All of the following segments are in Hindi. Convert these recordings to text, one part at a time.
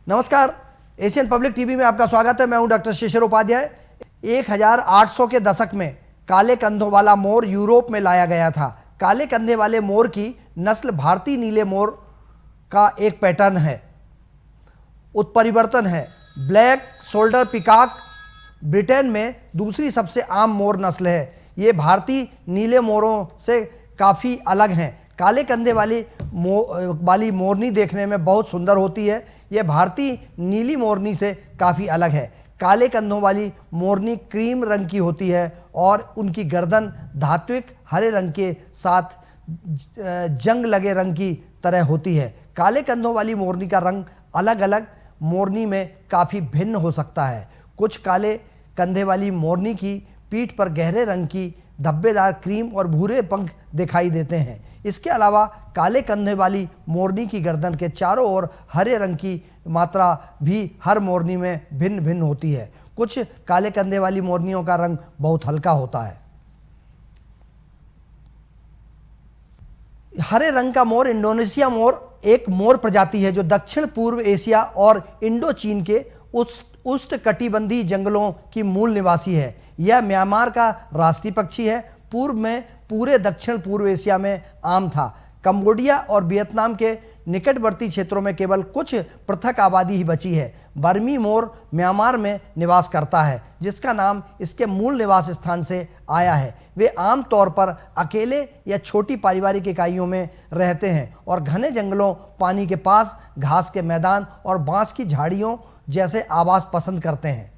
नमस्कार, एशियन पब्लिक टीवी में आपका स्वागत है। मैं हूं डॉक्टर शिशिर उपाध्याय। 1800 के दशक में काले कंधों वाला मोर यूरोप में लाया गया था। काले कंधे वाले मोर की नस्ल भारतीय नीले मोर का एक पैटर्न है, उत्परिवर्तन है। ब्लैक शोल्डर पिकॉक ब्रिटेन में दूसरी सबसे आम मोर नस्ल है। ये भारतीय नीले मोरों से काफ़ी अलग हैं। काले कंधे वाली मोरनी देखने में बहुत सुंदर होती है। यह भारतीय नीली मोरनी से काफ़ी अलग है। काले कंधों वाली मोरनी क्रीम रंग की होती है और उनकी गर्दन धात्विक हरे रंग के साथ जंग लगे रंग की तरह होती है। काले कंधों वाली मोरनी का रंग अलग अलग मोरनी में काफ़ी भिन्न हो सकता है। कुछ काले कंधे वाली मोरनी की पीठ पर गहरे रंग की धब्बेदार क्रीम और भूरे पंख दिखाई देते हैं। इसके अलावा काले कंधे वाली मोरनी की गर्दन के चारों ओर हरे रंग की मात्रा भी हर मोरनी में भिन्न भिन्न होती है। कुछ काले कंधे वाली मोरनियों का रंग बहुत हल्का होता है। हरे रंग का मोर इंडोनेशिया मोर एक मोर प्रजाति है जो दक्षिण पूर्व एशिया और इंडो चीन के उष्णकटिबंधीय जंगलों की मूल निवासी है। यह म्यांमार का राष्ट्रीय पक्षी है। पूर्व में पूरे दक्षिण पूर्व एशिया में आम था। कंबोडिया और वियतनाम के निकटवर्ती क्षेत्रों में केवल कुछ पृथक आबादी ही बची है। बर्मी मोर म्यांमार में निवास करता है, जिसका नाम इसके मूल निवास स्थान से आया है। वे आमतौर पर अकेले या छोटी पारिवारिक इकाइयों में रहते हैं और घने जंगलों, पानी के पास, घास के मैदान और बांस की झाड़ियों जैसे आवास पसंद करते हैं।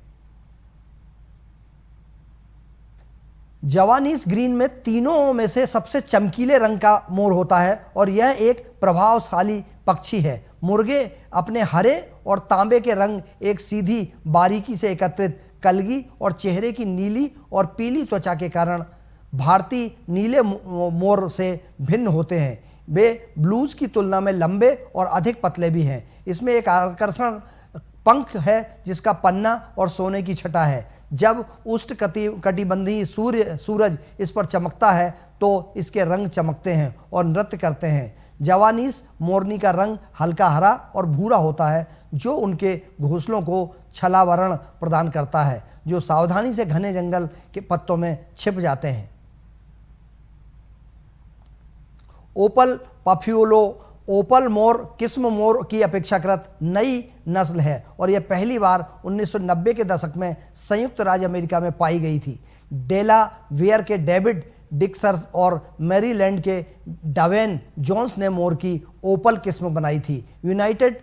जवानीस ग्रीन में तीनों में से सबसे चमकीले रंग का मोर होता है और यह एक प्रभावशाली पक्षी है। मुर्गे अपने हरे और तांबे के रंग एक सीधी बारीकी से एकत्रित कलगी और चेहरे की नीली और पीली त्वचा के कारण भारतीय नीले मोर से भिन्न होते हैं। वे ब्लूज की तुलना में लंबे और अधिक पतले भी हैं। इसमें एक आकर्षण पंख है जिसका पन्ना और सोने की छटा है। जब उष्णकटिबंधीय सूरज इस पर चमकता है तो इसके रंग चमकते हैं और नृत्य करते हैं। जवानीस मोरनी का रंग हल्का हरा और भूरा होता है, जो उनके घोंसलों को छलावरण प्रदान करता है, जो सावधानी से घने जंगल के पत्तों में छिप जाते हैं। ओपल पफ्यूलो ओपल मोर किस्म मोर की अपेक्षाकृत नई नस्ल है और यह पहली बार 1990 के दशक में संयुक्त राज्य अमेरिका में पाई गई थी। डेलावेयर के डेविड डिक्सर्स और मैरीलैंड के डावेन जोन्स ने मोर की ओपल किस्म बनाई थी। यूनाइटेड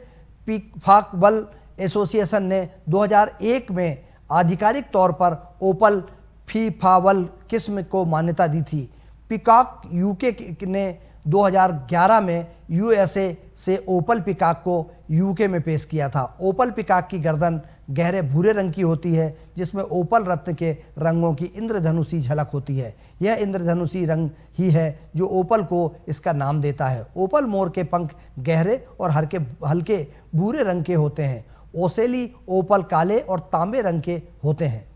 पीकॉक एसोसिएशन ने 2001 में आधिकारिक तौर पर ओपल फीफावल किस्म को मान्यता दी थी। पीकॉक यूके ने 2011 में यूएसए से ओपल पिकॉक को यूके में पेश किया था। ओपल पिकॉक की गर्दन गहरे भूरे रंग की होती है, जिसमें ओपल रत्न के रंगों की इंद्रधनुषी झलक होती है। यह इंद्रधनुषी रंग ही है जो ओपल को इसका नाम देता है। ओपल मोर के पंख गहरे और हल्के भूरे रंग के होते हैं। ओसेली ओपल काले और तांबे रंग के होते हैं।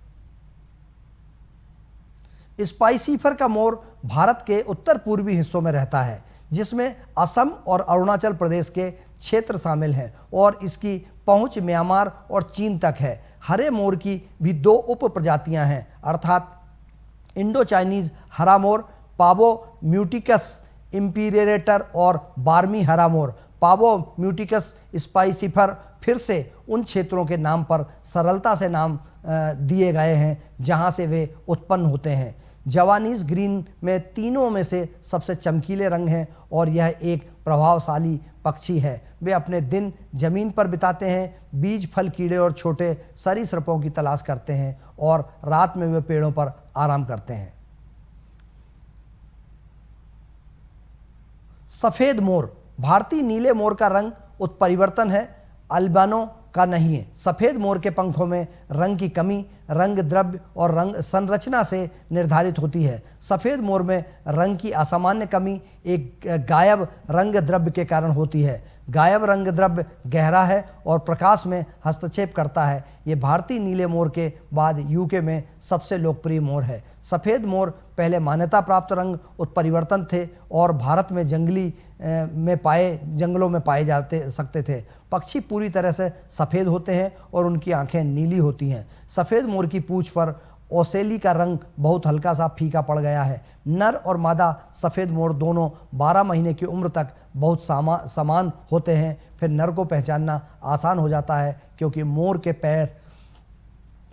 स्पाइसीफर का मोर भारत के उत्तर पूर्वी हिस्सों में रहता है, जिसमें असम और अरुणाचल प्रदेश के क्षेत्र शामिल हैं और इसकी पहुंच म्यांमार और चीन तक है। हरे मोर की भी दो उप प्रजातियां हैं, अर्थात इंडो चाइनीज हरा मोर पावो म्यूटिकस इम्पीरिएटर और बार्मी हरा मोर पावो म्यूटिकस स्पाइसीफर फिर से उन क्षेत्रों के नाम पर सरलता से नाम दिए गए हैं जहां से वे उत्पन्न होते हैं। जवानीस ग्रीन में तीनों में से सबसे चमकीले रंग हैं और यह एक प्रभावशाली पक्षी है। वे अपने दिन जमीन पर बिताते हैं, बीज फल कीड़े और छोटे सरीसृपों की तलाश करते हैं और रात में वे पेड़ों पर आराम करते हैं। सफ़ेद मोर भारतीय नीले मोर का रंग उत्परिवर्तन है, अल्बानो का नहीं है। सफ़ेद मोर के पंखों में रंग की कमी रंग द्रव्य और रंग संरचना से निर्धारित होती है। सफ़ेद मोर में रंग की असामान्य कमी एक गायब रंग द्रव्य के कारण होती है। गायब रंग द्रव्य गहरा है और प्रकाश में हस्तक्षेप करता है। ये भारतीय नीले मोर के बाद यूके में सबसे लोकप्रिय मोर है। सफ़ेद मोर पहले मान्यता प्राप्त रंग उत्परिवर्तन थे और भारत में जंगलों में पाए जाते सकते थे। पक्षी पूरी तरह से सफ़ेद होते हैं और उनकी आंखें नीली होती हैं। सफ़ेद मोर की पूंछ पर ओसेली का रंग बहुत हल्का सा फीका पड़ गया है। नर और मादा सफ़ेद मोर दोनों 12 महीने की उम्र तक बहुत समान होते हैं। फिर नर को पहचानना आसान हो जाता है क्योंकि मोर के पैर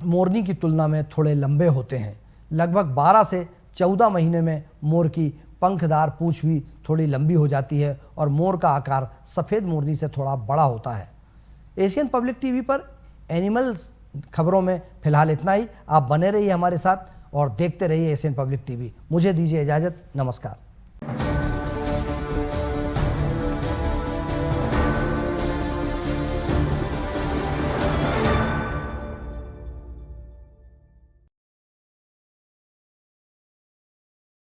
मोरनी की तुलना में थोड़े लंबे होते हैं। लगभग 12 से 14 महीने में मोर की पंखदार पूंछ भी थोड़ी लंबी हो जाती है और मोर का आकार सफ़ेद मोरनी से थोड़ा बड़ा होता है। एशियन पब्लिक टीवी पर एनिमल्स खबरों में फिलहाल इतना ही। आप बने रहिए हमारे साथ और देखते रहिए एशियन पब्लिक टीवी। मुझे दीजिए इजाज़त। नमस्कार।